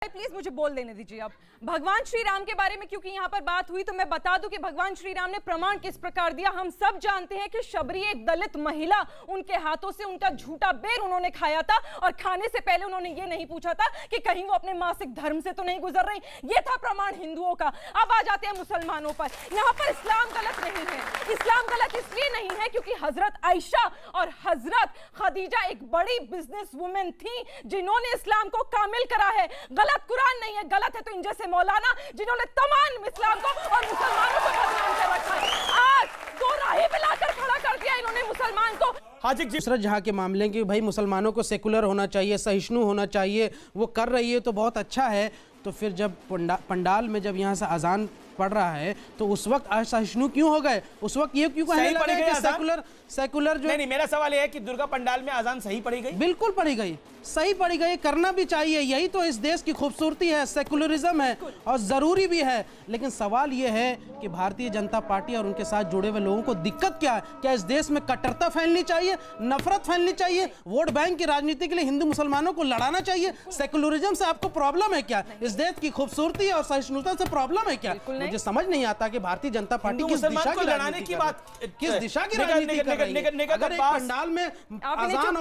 Please मुझे बोल देने दीजिए। अब भगवान श्री राम के बारे में क्योंकि यहाँ पर बात हुई तो मैं बता दूं कि भगवान श्री राम ने प्रमाण किस प्रकार दिया। हम सब जानते हैं कि शबरी एक दलित महिला, उनके हाथों से उनका झूठा बेर उन्होंने खाया था और खाने से पहले उन्होंने ये नहीं पूछा था कि कहीं वो अपने मासिक धर्म से तो नहीं गुजर रही। ये था प्रमाण हिंदुओं का। अब आ जाते हैं मुसलमानों पर। यहाँ पर इस्लाम गलत नहीं है। इस्लाम गलत इसलिए नहीं है क्योंकि हजरत आयशा और हजरत खदीजा एक बड़ी बिजनेस वुमेन थी जिन्होंने इस्लाम को कामिल करा है। गलत कुरान नहीं है। गलत है तो इन जैसे मौलाना जिन्होंने तमाम इस्लाम को और मुसलमानों को बदनाम कर रखा है। आज दो राहें मिलाकर खड़ा कर दिया इन्होंने मुसलमान को। हाजी नुसरत जहां के मामले कि भाई मुसलमानों को सेकुलर होना चाहिए, सहिष्णु होना चाहिए, वो कर रही है तो बहुत अच्छा है। तो फिर जब पंडाल में जब यहाँ से अजान पढ़ रहा है तो उस वक्त असहिष्णु क्यों हो गए? उस वक्त ये क्यों कहने लगे कि सेकुलर जो नहीं, मेरा सवाल यह है कि दुर्गा पंडाल में अजान सही पढ़ी गई? बिल्कुल पढ़ी गई, सही पढ़ी गई, करना भी चाहिए। यही तो इस देश की खूबसूरती है, सेकुलरिज्म है और जरूरी भी है। लेकिन सवाल यह है कि भारतीय जनता पार्टी और उनके साथ जुड़े हुए लोगों को दिक्कत क्या है? क्या इस देश में कट्टरता फैलनी चाहिए, नफरत फैलनी चाहिए, वोट बैंक की राजनीति के लिए हिंदू मुसलमानों को लड़ाना चाहिए? सेकुलरिज्म से आपको प्रॉब्लम है क्या? इस देश की खूबसूरती और सहिष्णुता से प्रॉब्लम है क्या? मुझे समझ नहीं आता कि भारतीय जनता पार्टी किस दिशा की लड़ाने की बात, किस दिशा की राजनीति कर रही है। अगर एक पंडाल में अजान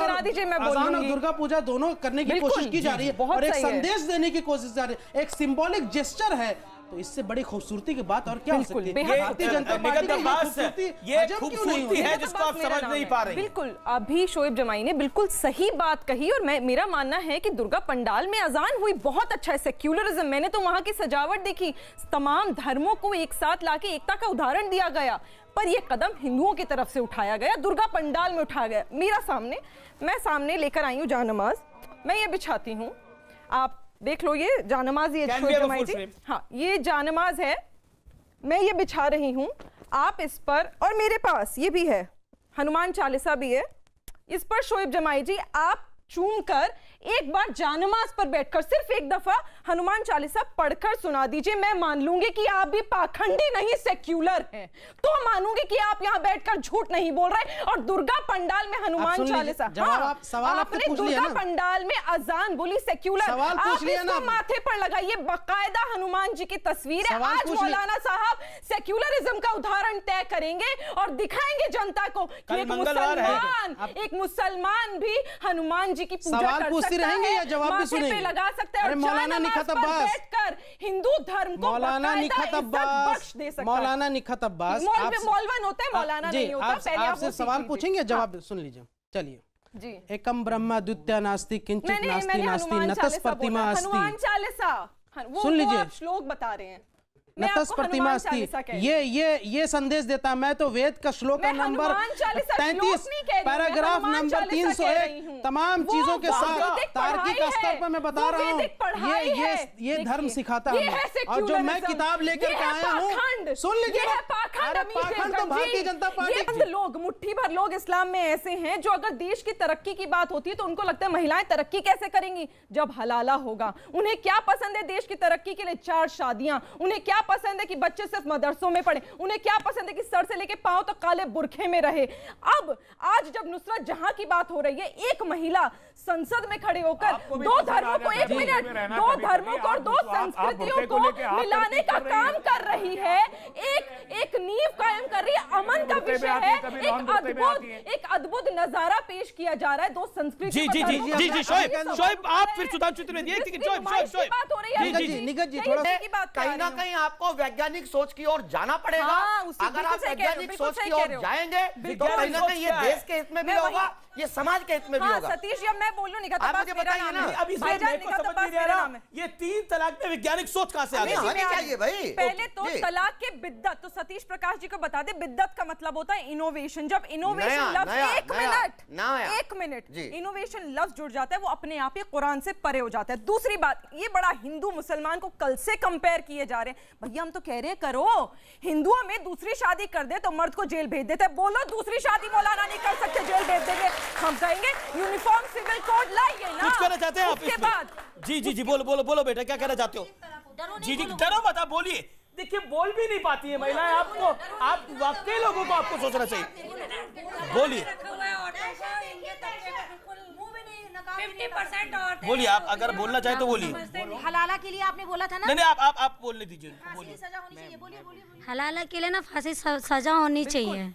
और दुर्गा पूजा दोनों करने की कोशिश की जा रही है और एक संदेश देने की कोशिश जा रही है, एक सिंबॉलिक जेस्चर है, तो इससे बड़ी खूबसूरती की बात और क्या हो सकती है? भारतीय जनता पार्टी की खूबसूरती है जिसको आप समझ नहीं पा रहे। बिल्कुल, अभी शोएब जमाई ने बिल्कुल सही बात कही और मेरा मानना है कि दुर्गा पंडाल में अजान हुई बहुत अच्छा है। सेक्युलरिज्म, मैंने तो वहां की सजावट देखी, तमाम धर्मों को एक साथ लाके एकता का उदाहरण दिया गया। पर यह कदम हिंदुओं की तरफ से उठाया गया, दुर्गा पंडाल में उठाया गया। मैं सामने लेकर आई हूँ जानमाज, मैं ये बिछाती हूँ, आप देख लो, ये जानमाज, ये हाँ ये जानमाज है, मैं ये बिछा रही हूँ, आप इस पर, और मेरे पास ये भी है, हनुमान चालीसा भी है, इस पर शोएब जमाई जी आप चूम कर एक बार जानमाज पर बैठकर सिर्फ एक दफा हनुमान चालीसा पढ़कर सुना दीजिए। मैं मान लूंगी कि आप भी पाखंडी नहीं सेक्युलर हैं, तो मानूंगी कि आप यहाँ बैठकर झूठ नहीं बोल रहे। और दुर्गा पंडाल में हनुमान चालीसा, आपने दुर्गा पंडाल में अजान बोली सेक्युलर, आप इसको माथे पर लगाइए, बाकायदा हनुमान जी की तस्वीर है। आज मौलाना साहब सेक्युलरिज्म का उदाहरण तय करेंगे और दिखाएंगे जनता को कि एक मुसलमान भी हनुमान जी की पूजा कर रहेंगे या जवाब भी सुनेंगे? लगा सकते हैं, मौलाना निखत अब्बास बैठकर हिंदू धर्म को मौलाना निखत अब्बास मौलवन होते हैं, मौलाना नहीं होता। पहले आपसे सवाल पूछेंगे, जवाब सुन लीजिए। चलिए जी। एकम ब्रह्मा द्वितीय नास्ति किंचित नास्ति नास्ति नतस प्रतिमा अस्ति। हनुमान चालीसा सुन लीजिए, श्लोक बता रहे हैं, नतस प्रतिमा अस्ति, ये संदेश देता। मैं तो वेद का श्लोक का नंबर 33 पैराग्राफ नंबर 301 तमाम चीजों के साथ तार्किक स्तर पर मैं बता रहा हूँ। ये धर्म सिखाता है और जो मैं किताब लेकर के आया हूँ, सुन लीजिए, पाखंड तो भारतीय जनता पार्टी लोग, मुट्ठी भर लोग इस्लाम में ऐसे हैं जो अगर देश की तरक्की की बात होती है तो उनको लगता है महिलाएं तरक्की कैसे करेंगी जब हलाला होगा। उन्हें क्या पसंद है देश की तरक्की के लिए? 4 शादियां। उन्हें क्या पसंद है कि बच्चे सिर्फ मदरसों में पढ़े? उन्हें क्या पसंद है कि सर से लेके पांव तक काले बुरखे में रहे? अब आज जब नुसरत जहां की बात हो रही है, एक महिला संसद में खड़े होकर दो धर्मों को, एक मिनट, दो धर्मों को और दो संस्कृतियों को मिलाने का काम कर रही है, एक नींव कायम कर रही है, अमन का विषय है, एक अद्भुत नजारा पेश किया जा रहा है दो संस्कृति। जी शोएब आप फिर सुधांशु त्रिवेदी, कहीं ना कहीं आपको वैज्ञानिक सोच की ओर जाना पड़ेगा। अगर आप वैज्ञानिक सोच की ओर जाएंगे तो कहीं ना कहीं ये देश के हित में भी होगा, ये समाज के हित में भी होगा। सतीश, जब मैं बोल लूं निखत अब्बास मेरा नाम है, अभी इसमें निखत अब्बास मेरा नाम है। ये 3 तलाक में वैज्ञानिक सोच कहां से आ गई? चाहिए भाई। पहले तो तलाक के बिद्दत, तो सतीश प्रकाश जी को बता दे, बिद्दत का मतलब होता है इनोवेशन। जब इनोवेशन लफ्ज, एक मिनट, इनोवेशन लफ्ज जुड़ जाता है वो अपने आप ही कुरान से परे हो जाता है। दूसरी बात, ये बड़ा हिंदू मुसलमान को कल से कंपेयर किए जा रहे हैं। भैया हम तो कह रहे हैं करो, हिंदुओं में दूसरी शादी कर दे तो मर्द को जेल भेज देते, बोलो दूसरी शादी मौलाना नहीं कर सकते, जेल भेज देंगे। हम कहेंगे यूनिफॉर्म सिविल कोड लाइए ना। कुछ कहना चाहते हैं आप इसके बाद? जी बोलो बेटा, क्या कहना चाहते हो? जी डरो मत, आप बोलिए। देखिए बोल भी नहीं पाती है महिलाएं, आप वाकई लोगों को आपको सोचना चाहिए, बोलिए। 50% औरतें बोलिए, आप अगर बोलना चाहे तो बोलिए। हलाला के लिए आपने बोला था ना, नहीं नहीं, आप बोलने दीजिए, बोलिए। सजा होनी चाहिए, बोलिए बोलिए। हलाला के लिए ना फांसी सजा होनी चाहिए।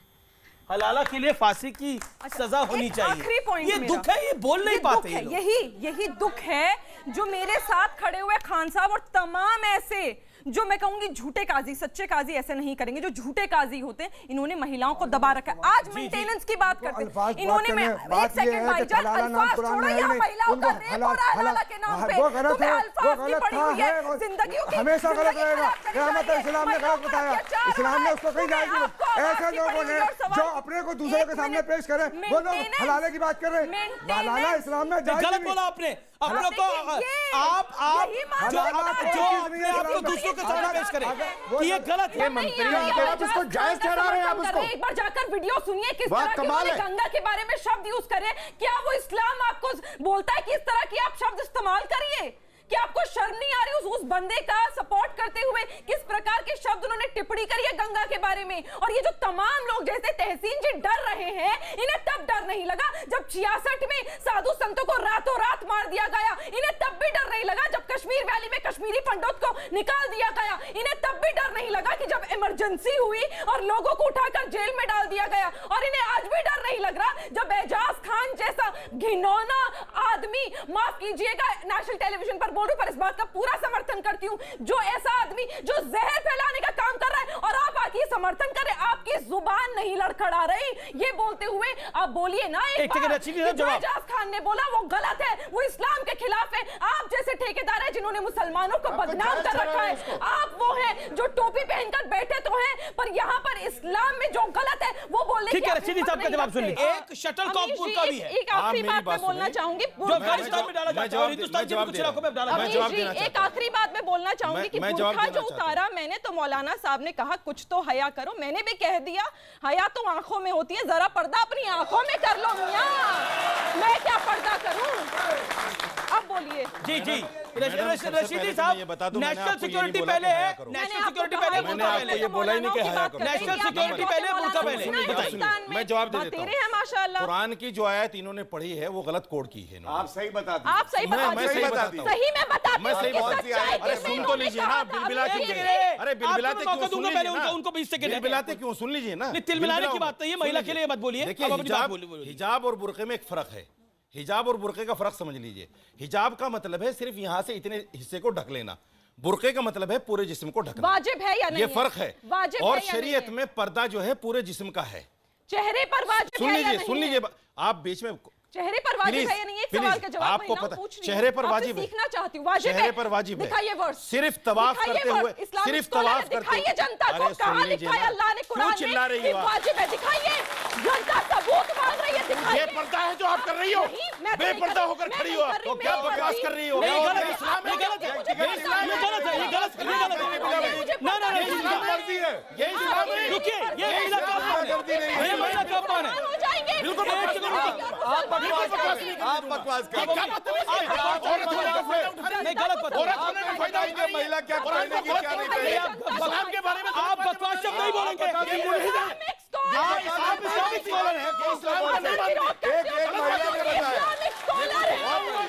हलाला के लिए फांसी की सजा होनी एक चाहिए। आखिरी पॉइंट ये मेरा। दुख है, ये बोल नहीं ये पाते दुख ये है, लोग। यही दुख है जो मेरे साथ खड़े हुए खान साहब और तमाम ऐसे जो मैं कहूंगी झूठे काजी, सच्चे काजी ऐसे नहीं करेंगे, जो झूठे काजी होते हैं, इन्होंने महिलाओं को दबा रखा है। आज मेंटेनेंस की बात करते हैं इन्होंने, एक सेकंड भाईजान, अल्फाज छोड़ो, यहाँ महिलाओं का रेप हो रहा है हलाला के नाम पे, तुम्हें अल्फाज की पड़ी हुई है, जिंदगियों की हमेशा गलत रहेगा। रहमत इस्लाम ने गलत बताया, इस्लाम ने उसको कहीं जाएगी। ऐसे लोगों ने जो अपने को दूसरे के सामने पेश करे वो लोग हलाले की बात कर रहे हैं। हलाला इस्लाम में गलत बोला आपने, अपने को आप जो अपने आप को दूसरों के सामने पेश करें कि ये गलत है। आप इसको जायज ठहरा रहे हैं। आप इसको एक बार जाकर वीडियो सुनिए किस वाह, तरह की कमाल उन्होंने है। गंगा के बारे में शब्द यूज करे। क्या वो इस्लाम आपको बोलता है कि इस तरह की आप शब्द इस्तेमाल करिए? क्या आपको शर्म नहीं आ रही उस बंदे का सपोर्ट करते हुए किस प्रकार के शब्द उन्होंने टिप्पणी करी है गंगा के बारे में? और ये जो तमाम लोग जैसे तहसीन जी डर रहे हैं, इन्हें तब डर नहीं लगा जब 66 में साधु संतों को रातों रात मार दिया गया। इन्हें तब भी डर नहीं लगा जब कश्मीर वैली में कश्मीरी पंडित को निकाल दिया गया। इन्हें तब भी डर नहीं लगा कि जब इमरजेंसी हुई और लोगों को उठाकर जेल में डाल दिया गया। और इन्हें आज भी डर नहीं लग रहा जब एजाज खान जैसा घिनौना आदमी, माफ कीजिएगा नेशनल टेलीविजन पर बोल रही, पर इस बात का पूरा समर्थन करती हूं, जो ऐसा आदमी जो जहर फैलाने का काम कर रहा है और आप आके समर्थन कर रहे, आपकी जुबान नहीं लड़खड़ा रही ये बोलते हुए। आप बोलिए ना एक सेकंड, बार अच्छी कि तरह जो जवाब। एजाज खान ने बोला वो गलत है, वो इस्लाम के खिलाफ है। आप जैसे ठेकेदार हैं जिन्होंने मुसलमानों को बदनाम कर रखा है, आप वो हैं जो टोपी पहनकर बैठे तो हैं पर यहाँ पर इस्लाम में जो गलत है वो बोलने की ठीक है, आप रशीदी हिम्मत साहब का नहीं जवाब सुन रखते। लीजिए। एक शटलकॉक अमीश जी, बुर्का भी है। एक आखिरी बात मैं बोलना चाहूंगी, जो अफगानिस्तान में डाला जाता है और हिंदुस्तान के कुछ इलाकों में डाला जाता है। अमीश जी, एक आखिरी बात मैं बोलना चाहूंगी कि मैं जवाब बुर्का देना जो चाहता हूं। उतारा मैंने, तो मौलाना साहब ने कहा कुछ तो हया करो, मैंने भी कह दिया हया तो आंखों में होती है, जरा पर्दा अपनी आंखों में कर लो मियां, मैं क्या पर्दा करूं? अब बोलिए। जी जी, रशीदी मैं साहब, ये बता दूं, मैंने नेशनल आपको ये नहीं सिक्योरिटी बोला पहले कि है, हया करो। नेशनल सिक्योरिटी पहले, मैंने बुर्का आपको पहले। ये बोला ही नहीं कि हया करो। नेशनल सिक्योरिटी पहले, बुर्का पहले। मैं जवाब दे देता हूं। तेरे हैं माशाल्लाह। कुरान की जो आयत इन्होंने पढ़ी है वो गलत कोड की है इन्होंने। आप सही बता दीजिए। आप सही बता मैं सही बताता हूं। सही में बताती मैं हूं सही कि बात सच्चाई अरे किसे सुन तो इन्होंने लीजिए कहा ना, था। बिलबिलाते अभी क्यों? ये- अरे बिलबिलाते आपको क्यों? दूंगा सुन पहले लीजिए ना। उनको बीच से कहने बिलबिलाते क्यों? सुन लीजिए ना। नहीं, तिलमिलाने की बिलबिलाओ। बात नहीं है, सुन महिला लीजिए। के लिए मत बोलिए। देखिए, अब अपनी बात बोलिए। हिजाब और बुर्के में एक फर्क है। हिजाब और बुर्के का फर्क समझ लीजिए। हिजाब का मतलब है सिर्फ यहाँ से इतने हिस्से को ढक लेना, बुर्के का मतलब है पूरे जिस्म को ढकना। वाजिब है या नहीं? ये फर्क है। वाजिब और है या शरीयत नहीं है? में पर्दा जो है पूरे जिस्म का है। चेहरे पर वाजिब सुन है या लीजिए, नहीं सुन है? लीजिए, आप बीच में चेहरे पर वाजिब प्लीज, है या नहीं? एक प्लीज, सवाल का जवाब आपको महिलाओं पता पूछ रही हैं। चेहरे पर आपसे वाजिब है। सीखना चाहती हूँ, वाजिब चेहरे है। पर वाजिब है। दिखाइए वर्ष। सिर्फ तवाफ दिखाइए करते वर्ष। हुए, इस्लामिक सिर्फ स्कॉलर तवाफ है, करते दिखाइए हुए। जनता को, अरे सुन कहाँ लीजिए लिखा है ना। अल्लाह ने क्यों कुरान चिल्ला रही में हो कि आप? वाजिब है? दिखाइए, जनता सबूत मांग रही है, दिखाइए। ये पर्दा है जो आप कर रही हो, नहीं, मैं तो नहीं बेपर्दा कर- होकर मैं खड़ी नहीं हो कर आप। रही, तो क्या मैं नहीं बकवास कर कर रही हो? नहीं, और गलत है, इस्लाम ये गलत है, ये ये गलत है, ये गलत है, ये गलत है। ना ना ये इस्लाम मर्जी है। ये इस्लाम है। रुकिए, ये महिला का अपमान है, ये महिला का अपमान है। हो जाएंगे। बिल्कुल एक सेकंड रुकिए। आप बकवास कर क्या मतलब है? औरत होने का फायदा नहीं, गलत बात है। औरत होने का फायदा उठाएंगे, महिला क्या करेगी, क्या नहीं करेगी। इस्लाम के बारे में आप बकवास शब्द नहीं बोलेंगे। इस्लामिक स्कॉलर इस्लाम इस्लामिक स्कॉलर है कि इस्लाम का नहीं मानते। एक